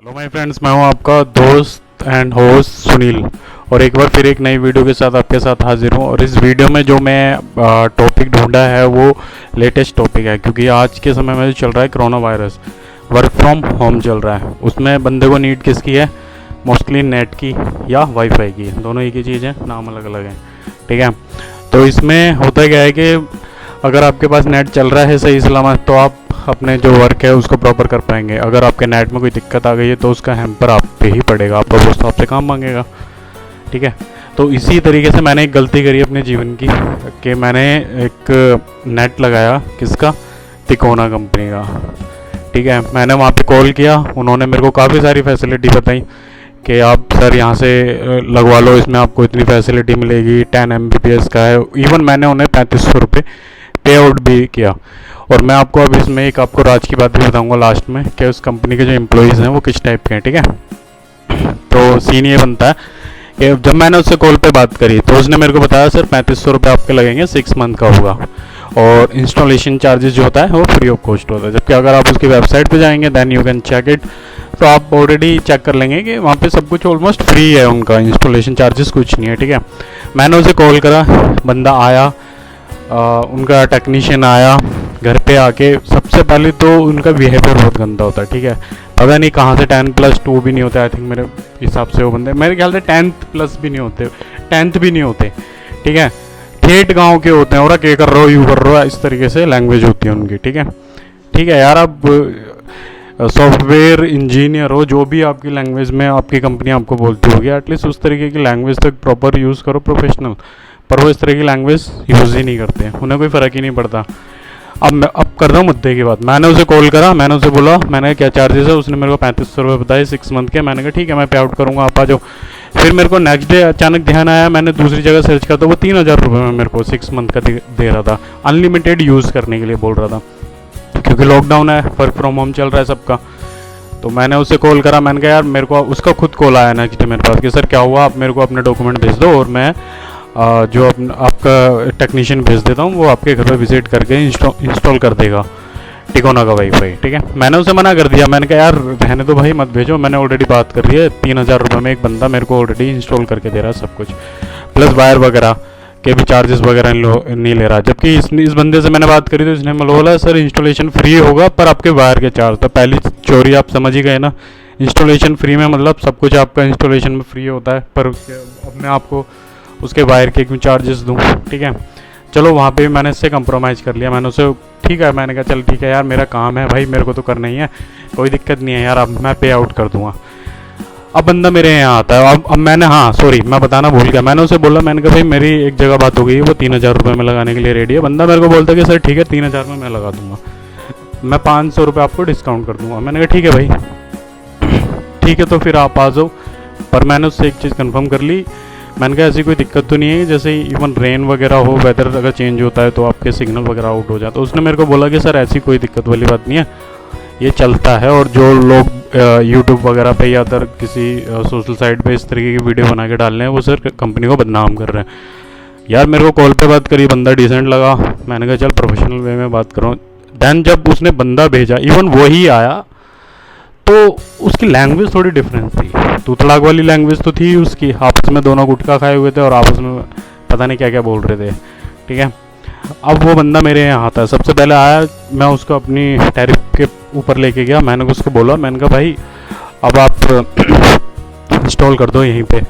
Hello my friends, मैं हूं आपका दोस्त एंड होस्ट सुनील। और एक बार फिर एक नई वीडियो के साथ आपके साथ हाजिर हूं। और इस वीडियो में जो मैं टॉपिक ढूंढा है वो लेटेस्ट टॉपिक है, क्योंकि आज के समय में जो चल रहा है corona virus, work from home चल रहा है। उसमें बंदे को नीड किसकी है? मोस्टली नेट की या वाईफाई की। दोनों एक ही चीज़ है, नाम अलग अलग है, ठीक है। तो इसमें होता क्या है कि अगर आपके पास नेट चल रहा है सही सलामत, तो आप अपने जो वर्क है उसको प्रॉपर कर पाएंगे। अगर आपके नेट में कोई दिक्कत आ गई है तो उसका हैम्पर आप पे ही पड़ेगा, आपका दोस्त आपसे काम मांगेगा, ठीक है। तो इसी तरीके से मैंने एक गलती करी अपने जीवन की कि मैंने एक नेट लगाया, किसका? तिकोना कंपनी का, ठीक है। मैंने वहाँ पे कॉल किया, उन्होंने मेरे को काफ़ी सारी फैसिलिटी बताई कि आप सर यहाँ से लगवा लो, इसमें आपको इतनी फैसिलिटी मिलेगी, 10 Mbps का है। इवन मैंने उन्हें 3500 रुपये पे आउट भी किया। और मैं आपको अब इसमें एक आपको राज की बात भी बताऊंगा लास्ट में कि उस कंपनी के जो एम्प्लॉयज़ हैं वो किस टाइप के हैं, ठीक है। तो सीन ये बनता है कि जब मैंने उससे कॉल पे बात करी तो उसने मेरे को बताया सर 3500 रुपये आपके लगेंगे, 6 मंथ का होगा, और इंस्टॉलेशन चार्जेस जो होता है वो फ्री ऑफ कॉस्ट होता है। जबकि अगर आप उसकी वेबसाइट पे जाएंगे then you can check it, तो आप ऑलरेडी चेक कर लेंगे कि वहाँ पे सब कुछ ऑलमोस्ट फ्री है, उनका इंस्टॉलेशन चार्जेस कुछ नहीं है, ठीक है। मैंने उसे कॉल करा, बंदा आया, उनका टेक्नीशियन आया घर पे आके। सबसे पहले तो उनका बिहेवियर बहुत गंदा होता है, ठीक है। पता नहीं कहाँ से 10+2 भी नहीं होते, आई थिंक मेरे हिसाब से वो बंदे मेरे ख्याल से 10th+ भी नहीं होते, 10th भी नहीं होते, ठीक है। ठेठ गांव के होते हैं, और क्या कर रहे हो, यू कर रहे हो, इस तरीके से लैंग्वेज होती है उनकी, ठीक है। ठीक है यार, आप सॉफ्टवेयर इंजीनियर हो, जो भी आपकी लैंग्वेज में आपकी कंपनी आपको बोलती होगी, एटलीस्ट उस तरीके की लैंग्वेज तो प्रॉपर यूज़ करो, प्रोफेशनल। पर वो इस तरह की लैंग्वेज यूज़ ही नहीं करते, उन्हें कोई फ़र्क ही नहीं पड़ता। अब कर रहा हूँ मुद्दे की बात। मैंने उसे कॉल करा, मैंने उसे बोला मैंने क्या चार्जेस है, उसने मेरे को 3500 रुपये बताए 6 मंथ के। मैंने कहा ठीक है मैं पे आउट करूँगा, आप आ जाओ। फिर मेरे को नेक्स्ट डे अचानक ध्यान आया, मैंने दूसरी जगह सर्च किया तो वो 3000 रुपये में मेरे को 6 मंथ का दे रहा था, अनलिमिटेड यूज़ करने के लिए बोल रहा था, क्योंकि लॉकडाउन है, वर्क फ्रॉम होम चल रहा है सबका। तो मैंने उसे कॉल करा, मैंने कहा यार मेरे को, उसका खुद कॉल आया नेक्स्ट डे मेरे पास कि सर क्या हुआ, आप मेरे को अपने डॉक्यूमेंट भेज दो और मैं जो आपका टेक्नीशियन भेज देता हूँ, वो आपके घर पे विजिट करके इंस्टॉल कर देगा टिकोना का वाईफाई, ठीक है। मैंने उसे मना कर दिया, मैंने कहा यार रहने दो भाई, मत भेजो, मैंने ऑलरेडी बात कर रही है, 3000 रुपये में एक बंदा मेरे को ऑलरेडी इंस्टॉल करके दे रहा है सब कुछ, प्लस वायर वगैरह के भी चार्जेस वगैरह नहीं ले रहा। जबकि इस बंदे से मैंने बात करी तो इसने बोला सर इंस्टॉलेशन फ्री होगा पर आपके वायर के चार्ज। तो पहली चोरी आप समझ ही गए ना, इंस्टॉलेशन फ्री में मतलब सब कुछ आपका इंस्टॉलेशन में फ्री होता है, पर अब मैं आपको उसके वायर के क्यों चार्जेस दूँ, ठीक है। चलो वहाँ पे भी मैंने इससे कंप्रोमाइज़ कर लिया, मैंने उसे ठीक है, मैंने कहा चल ठीक है यार, मेरा काम है भाई, मेरे को तो करना ही है, कोई दिक्कत नहीं है यार, अब मैं पे आउट कर दूँगा। अब बंदा मेरे यहाँ आता है, अब मैंने, हाँ सॉरी मैं बताना भूल गया, मैंने उसे बोला, मैंने कहा भाई मेरी एक जगह बात हो गई है, वो 3000 रुपये में लगाने के लिए रेडी है। बंदा मेरे को बोलता है कि सर ठीक है 3000 में मैं लगा दूँगा, मैं 500 रुपये आपको डिस्काउंट कर दूँगा। मैंने कहा ठीक है भाई, ठीक है तो फिर आप आ जाओ। पर मैंने उससे एक चीज़ कंफर्म कर ली, मैंने कहा ऐसी कोई दिक्कत तो नहीं है, जैसे इवन रेन वगैरह हो, वेदर अगर चेंज होता है तो आपके सिग्नल वगैरह आउट हो जाता है। तो उसने मेरे को बोला कि सर ऐसी कोई दिक्कत वाली बात नहीं है, ये चलता है। और जो लोग यूट्यूब वगैरह पे या अदर किसी सोशल साइट पे इस तरीके की वीडियो बना के डाल रहे हैं, वो सर कंपनी को बदनाम कर रहे हैं। यार मेरे को कॉल पे बात करी, बंदा डिसेंट लगा, मैंने कहा चल प्रोफेशनल वे में बात करूँ। दैन जब उसने बंदा भेजा, इवन वही आया, तो उसकी लैंग्वेज थोड़ी डिफरेंस थी, तूतड़ाक वाली लैंग्वेज तो थी उसकी, आपस में दोनों गुटखा खाए हुए थे और आपस में पता नहीं क्या क्या बोल रहे थे, ठीक है। अब वो बंदा मेरे यहाँ आता है, सबसे पहले आया, मैं उसको अपनी टैरिफ के ऊपर लेके गया, मैंने उसको बोला, मैंने कहा भाई अब आप इंस्टॉल कर दो यहीं पे।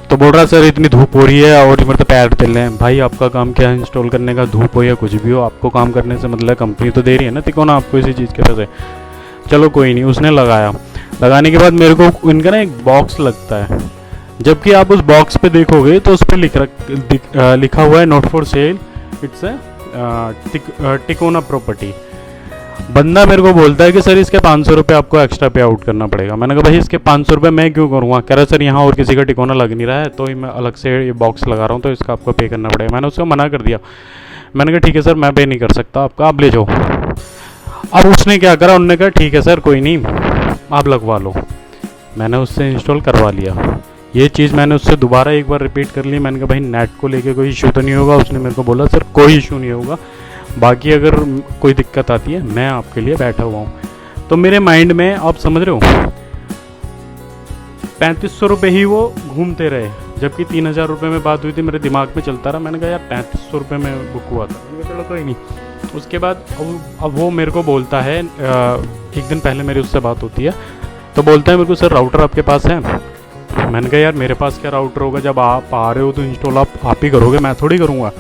तो बोल रहा सर इतनी धूप हो रही है और मेरे तो पैर चल रहे हैं। भाई आपका काम क्या है इंस्टॉल करने का, धूप हो या कुछ भी हो, आपको काम करने से मतलब कंपनी तो दे रही है ना तिकोना आपको इसी चीज़ के पैसे। चलो कोई नहीं, उसने लगाया, लगाने के बाद मेरे को इनका ना एक बॉक्स लगता है, जबकि आप उस बॉक्स पे देखोगे तो उस पर लिखा हुआ है not for sale, it's Tikona property. बंदा मेरे को बोलता है कि सर इसके 500 रुपये आपको एक्स्ट्रा पे आउट करना पड़ेगा। मैंने कहा भाई इसके 500 रुपये मैं क्यों करूँगा? कह रहा सर यहाँ और किसी का टिकोना लग नहीं रहा है तो ही मैं अलग से ये बॉक्स लगा रहा हूँ, तो इसका आपको पे करना पड़ेगा। मैंने उसको मना कर दिया, मैंने कहा ठीक है सर मैं पे नहीं कर सकता आपका, आप ले जाओ। अब उसने क्या करा, उन्होंने कहा ठीक है सर कोई नहीं आप लगवा लो। मैंने उससे इंस्टॉल करवा लिया। ये चीज़ मैंने उससे दोबारा एक बार रिपीट कर ली, मैंने कहा भाई नेट को लेके कोई इशू तो नहीं होगा? उसने मेरे को बोला सर कोई इशू नहीं होगा, बाकी अगर कोई दिक्कत आती है मैं आपके लिए बैठा हुआ हूँ। तो मेरे माइंड में आप समझ रहे हो, ₹3500 ही वो घूमते रहे, जबकि 3000 रुपये में बात हुई थी। मेरे दिमाग में चलता रहा, मैंने कहा यार 3500 रुपये में बुक हुआ था, मैंने कहा चलो कोई नहीं। उसके बाद अब वो मेरे को बोलता है, एक दिन पहले मेरी उससे बात होती है, तो बोलता है मेरे को सर राउटर आपके पास है। मैंने कहा यार मेरे पास क्या राउटर होगा, जब आप आ रहे हो तो इंस्टॉल आप ही करोगे, मैं थोड़ी करूँगा।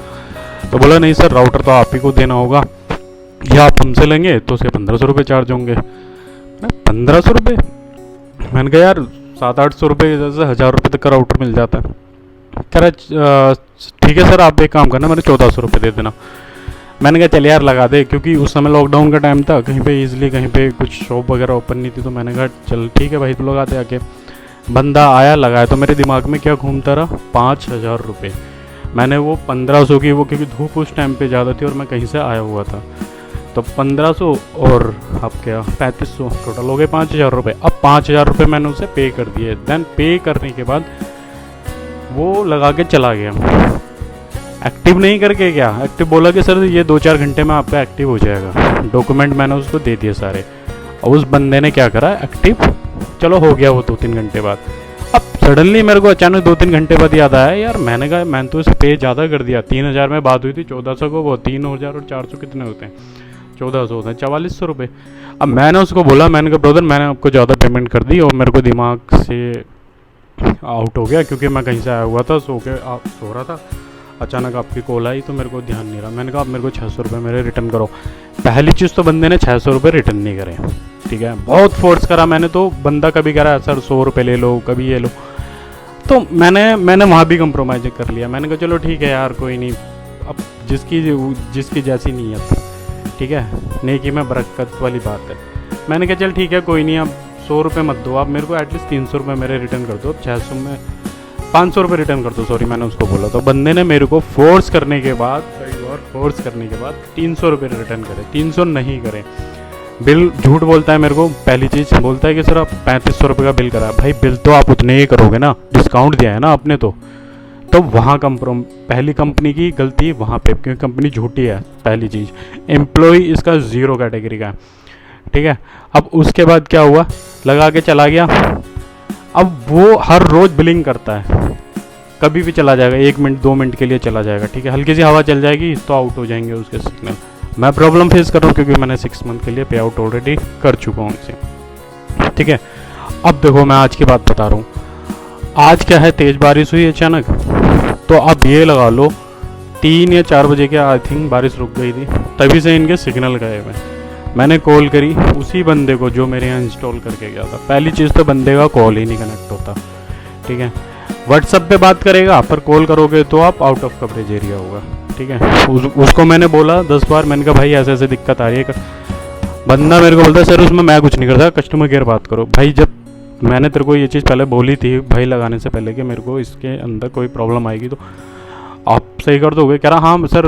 तो बोला नहीं सर राउटर तो आप ही को देना होगा, या आप हमसे लेंगे तो उसे 1500 रुपये चार्ज होंगे। 1500 रुपये? मैंने कहा यार 700-800 रुपये जैसे 1000 रुपये तक का राउटर मिल जाता है। कह रहा ठीक है सर आप एक काम करना, मैंने 1400 रुपये दे देना। मैंने कहा चल यार लगा दे, क्योंकि उस समय लॉकडाउन का टाइम था, कहीं पे इजीली कहीं पे कुछ शॉप वगैरह ओपन नहीं थी, तो मैंने कहा चल ठीक है भाई तो लगा दे आके। बंदा आया लगाया, तो मेरे दिमाग में क्या घूमता रहा, 5000 रुपये। मैंने वो 1500 की, वो क्योंकि धूप उस टाइम पे ज़्यादा थी और मैं कहीं से आया हुआ था, तो 1500 और अब क्या 3500, टोटल हो गए 5000 रुपये। अब 5000 रुपये मैंने उसे पे कर दिए। देन पे करने के बाद वो लगा के चला गया, एक्टिव नहीं करके। क्या एक्टिव बोला कि सर ये 2-4 घंटे में आपका एक्टिव हो जाएगा। डॉक्यूमेंट मैंने उसको दे दिए सारे, और उस बंदे ने क्या करा, एक्टिव चलो हो गया वो 2-3 घंटे बाद। अब सडनली मेरे को अचानक 2-3 घंटे बाद याद आया यार मैंने कहा मैंने तो इसे पे ज़्यादा कर दिया। 3000 में बात हुई थी, 1400 को, वो 3000 और 400 कितने होते हैं, 1400 होते हैं, 4400 रुपये। अब मैंने उसको बोला, मैंने कहा ब्रदर मैंने आपको ज़्यादा पेमेंट कर दी और मेरे को दिमाग से आउट हो गया, क्योंकि मैं कहीं से आया हुआ था, सो रहा था, अचानक आपकी कॉल आई तो मेरे को ध्यान नहीं रहा। मैंने कहा आप मेरे को 600 रुपये मेरे रिटर्न करो। पहली चीज़ तो बंदे ने 600 रुपये रिटर्न नहीं करे, ठीक है, बहुत फोर्स करा मैंने। तो बंदा कभी कह रहा है सर 100 रुपये ले लो, कभी ये लो, तो मैंने वहाँ भी कंप्रोमाइज़ कर लिया। मैंने कहा चलो ठीक है यार कोई नहीं, अब जिसकी जैसी नीयत, ठीक है, नेकी में बरकत वाली बात है। मैंने कहा चल ठीक है कोई नहीं, अब 100 रुपये मत दो आप मेरे को, एटलीस्ट 300 रुपये मेरे रिटर्न कर दो, 600 में 500 रुपये रिटर्न कर दो, सॉरी मैंने उसको बोला। तो बंदे ने मेरे को फोर्स करने के बाद, कई बार फोर्स करने के बाद 300 रुपये रिटर्न करे, 300 नहीं करे। बिल झूठ बोलता है मेरे को, पहली चीज़ बोलता है कि सर आप 3500 रुपये का बिल करा। भाई बिल तो आप उतने ही करोगे ना, डिस्काउंट दिया है ना आपने, तो वहाँ पहली कंपनी की गलती वहाँ पे, क्योंकि कंपनी झूठी है। पहली चीज़, एम्प्लॉय इसका 0 कैटेगरी का है, ठीक है। अब उसके बाद क्या हुआ, लगा के चला गया। अब वो हर रोज़ बिलिंग करता है, कभी भी चला जाएगा, 1 मिनट 2 मिनट के लिए चला जाएगा, ठीक है, हल्की सी हवा चल जाएगी तो आउट हो जाएंगे उसके सिग्नल। मैं प्रॉब्लम फेस कर रहा हूँ क्योंकि मैंने 6 मंथ के लिए पे आउट ऑलरेडी कर चुका हूँ इसे, ठीक है। अब देखो मैं आज की बात बता रहा हूँ, आज क्या है, तेज़ बारिश हुई अचानक, तो अब ये लगा लो 3 या 4 बजे के आई थिंक बारिश रुक गई थी, तभी से इनके सिग्नल गए हुए। मैंने कॉल करी उसी बंदे को जो मेरे यहाँ इंस्टॉल करके गया था। पहली चीज़ तो बंदे का कॉल ही नहीं कनेक्ट होता, ठीक है। व्हाट्सएप पे बात करेगा, पर कॉल करोगे तो आप आउट ऑफ कवरेज एरिया होगा, ठीक है। उसको मैंने बोला 10 बार, मैंने कहा भाई ऐसे ऐसे दिक्कत आ रही है। बंदा मेरे को बोलता है सर उसमें मैं कुछ नहीं करता, कस्टमर केयर बात करो। भाई जब मैंने तेरे को ये चीज़ पहले बोली थी भाई लगाने से पहले कि मेरे को इसके अंदर कोई प्रॉब्लम आएगी तो आप सही कर दोगे। कह रहा हाँ सर,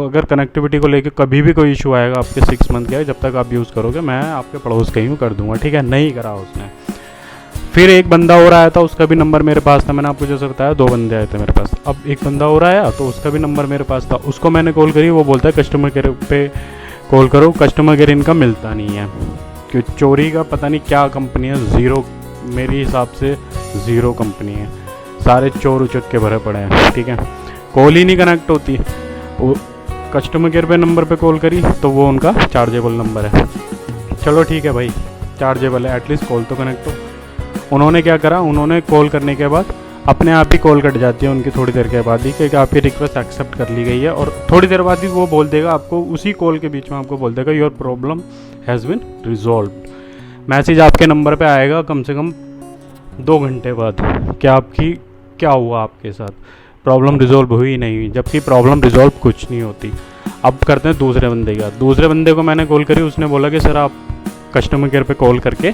अगर कनेक्टिविटी को लेकर कभी भी कोई इशू आएगा आपके 6 मंथ के, जब तक आप यूज़ करोगे मैं आपके पड़ोस का ही कर दूंगा, ठीक है। नहीं करा उसने। फिर एक बंदा और आया था, उसका भी नंबर मेरे पास था, मैंने आपको जैसे बताया 2 बंदे आए थे मेरे पास। अब एक बंदा और आया तो उसका भी नंबर मेरे पास था, उसको मैंने कॉल करी, वो बोलता है कस्टमर केयर पे कॉल करो, कस्टमर केयर इनका मिलता नहीं है, क्योंकि चोरी का पता नहीं क्या कंपनी है, 0 मेरे हिसाब से 0 कंपनी है, सारे चोर उचक के भरे पड़े हैं, ठीक है। कॉल ही नहीं कनेक्ट होती। वो कस्टमर केयर पे नंबर पे कॉल करी तो वो उनका चार्जेबल नंबर है। चलो ठीक है भाई, चार्जेबल है, एटलीस्ट कॉल तो कनेक्ट हो। उन्होंने क्या करा, उन्होंने कॉल करने के बाद अपने आप ही कॉल कट जाती है उनकी थोड़ी देर के बाद ही कि आपकी रिक्वेस्ट एक्सेप्ट कर ली गई है, और थोड़ी देर बाद ही वो बोल देगा आपको, उसी कॉल के बीच में आपको बोल देगा your problem has been resolved. Message आपके नंबर पे आएगा कम से कम 2 घंटे बाद कि आपकी क्या हुआ, आपके साथ प्रॉब्लम रिजॉल्व हुई नहीं हुई, जबकि प्रॉब्लम रिजॉल्व कुछ नहीं होती। अब करते हैं दूसरे बंदे का। दूसरे बंदे को मैंने कॉल करी, उसने बोला कि सर आप कस्टमर केयर पे कॉल करके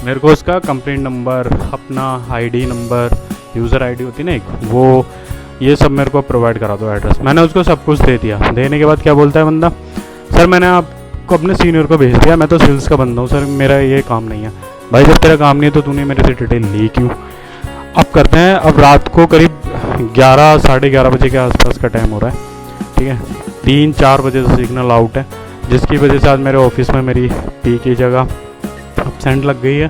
मेरे को उसका कंप्लेंट नंबर, अपना आईडी नंबर, यूज़र आईडी होती ना एक, वो ये सब मेरे को प्रोवाइड करा दो, एड्रेस। मैंने उसको सब कुछ दे दिया। देने के बाद क्या बोलता है बंदा, सर मैंने आपको अपने सीनियर को भेज दिया, मैं तो सेल्स का बंदा हूँ सर, मेरा ये काम नहीं है। भाई जब तेरा काम नहीं है तो तूने मेरे से डिटेल ली क्यों। अब करते हैं, अब रात को करीब 11 साढ़े 11 बजे के आसपास का टाइम हो रहा है, ठीक है। 3-4 बजे से सिग्नल आउट है, जिसकी वजह से आज मेरे ऑफिस में मेरी पी की जगह एब्सेंट लग गई है,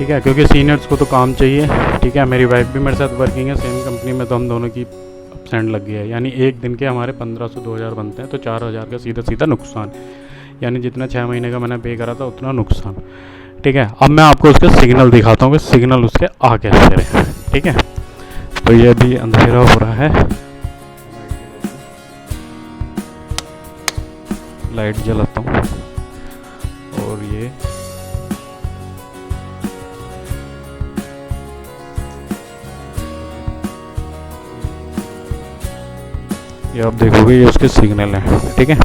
ठीक है, क्योंकि सीनियर्स को तो काम चाहिए। ठीक है, मेरी वाइफ भी मेरे साथ वर्किंग है सेम कंपनी में, तो हम दोनों की अपसेंट लग गया है। यानी एक दिन के हमारे 1500-2000 बनते हैं, तो 4000 का सीधा सीधा नुकसान। यानी जितना 6 महीने का मैंने पे करा था उतना नुकसान। ठीक है, अब मैं आपको उसके सिग्नल दिखाता हूँ कि सिग्नल उसके आ कैसे रहे हैं। ठीक है, तो ये अभी अंधेरा हो रहा है, लाइट जलाता हूँ। और ये आप देखोगे ये उसके सिग्नल हैं। ठीक है,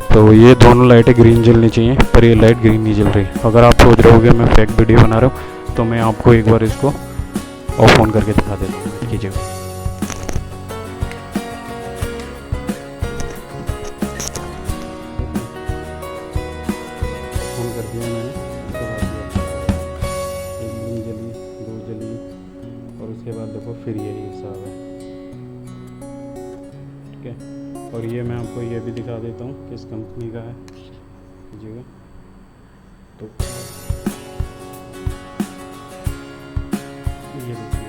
तो ये दोनों लाइटें ग्रीन जलनी चाहिए, पर ये लाइट ग्रीन नहीं जल रही। अगर आप सोच रहे होगे मैं फेक वीडियो बना रहा हूँ, तो मैं आपको एक बार इसको ऑफ ऑन करके दिखा देता हूँ। कीजिएगा, ऑन कर दिया मैंने। एक ग्रीन जली, दो जली, और उसके बाद देखो फिर यही हिसाब है। ठीक है, और ये मैं आपको ये भी दिखा देता हूँ किस कंपनी का है। कीजिएगा, तो ये देखिए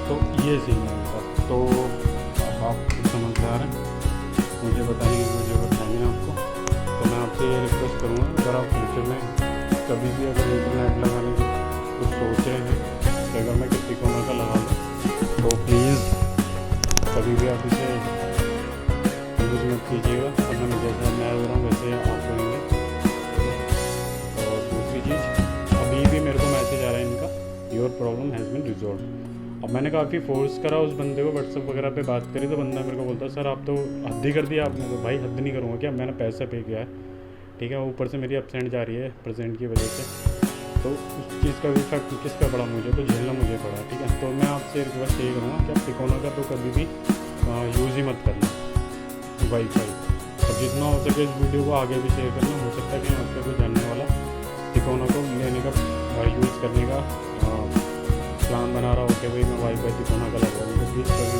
तो ये सिग्नल था। तो अब आप समझदार हैं, मुझे बताने की कोई ज़रूरत नहीं है आपको। तो मैं आपसे ये रिक्वेस्ट करूँगा, अगर आप फ्यूचर में कभी भी अगर इंटरनेट लगाने की कुछ सोचे हैं कि अगर मैं किसी कोना का लगा लूँ, तो प्लीज़ कभी भी आप इसे यूज़ मत कीजिएगा, वरना जैसा मैं हो रहा हूँ वैसे आप करेंगे। और दूसरी चीज़, अभी भी मेरे को मैसेज आ रहा है इनका, your problem has been resolve. अब मैंने काफ़ी फोर्स करा उस बंदे को, व्हाट्सएप वगैरह पे बात करी, तो बंदा मेरे को बोलता है सर आप तो हद ही कर दिया आपने। तो भाई हद नहीं करूँगा क्या, मैंने पैसा पे किया है। ठीक है, ऊपर से मेरी अपसेंट जा रही है प्रेजेंट की वजह से, तो उस चीज़ का इफेक्ट किसका पड़ा, मुझे तो झेलना मुझे पड़ा। ठीक है, तो मैं आपसे रिक्वेस्ट यही करूँगा कि आप तिकोना का तो कभी भी यूज़ ही मत करना वाईफाई। और जितना हो सके इस वीडियो को आगे भी शेयर करना। हो सकता है कि आपका कोई जानने वाला तिकोना को लेने का यूज़ करने का प्लान बना रहा हो कि भाई मैं वाईफाई तिकोना का लगा रहा हूँ, तो प्लीज़ कभी